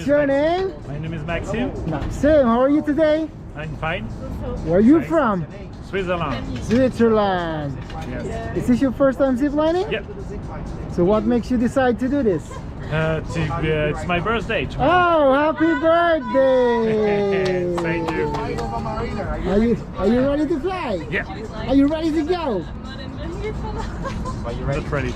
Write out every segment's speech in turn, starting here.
What's your name? My name is Maxime. Maxime, how are you today? I'm fine. Where are you from? Switzerland. Switzerland. Yes. Is this your first time ziplining? Yep. So what makes you decide to do this? It's my birthday tomorrow. Oh, happy birthday! Thank you. Are you ready to fly? Yeah. Are you ready to go? Are you ready? Not ready.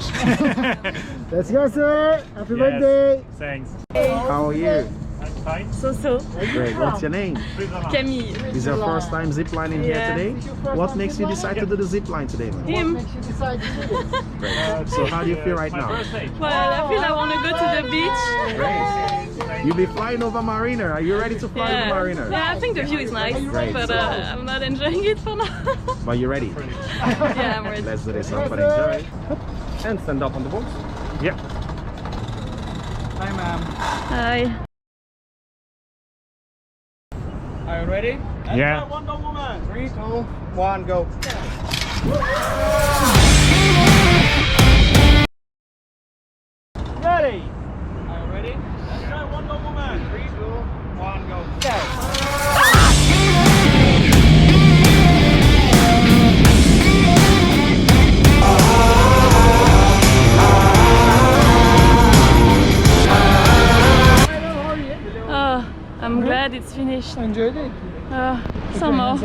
Let's go, sir. Happy birthday. Thanks. How are you? I'm fine. So. Great. What's your name? Switzerland. Camille. Is your first time ziplining here Yeah. today? What makes you decide to do the zipline today, man? Him. Makes you decide to do this? Great. So how do you feel right My now? birthday. Well, I feel I want to go to the beach. Great. You'll be flying over Marina. Are you ready to fly over Marina? Yeah, I think the view is nice, Great. but I'm not enjoying it for now. But you ready? Yeah, I'm ready. Let's do this. Have fun. Enjoy. And stand up on the box. Yeah. Hi, ma'am. Hi. Are you ready? Yeah. One go, woman. 3, 2, 1, go. Ready? Are you ready? Let's try one go, woman. 3, 2, 1, go. Oh, I'm glad it's finished. Enjoyed it? Some more.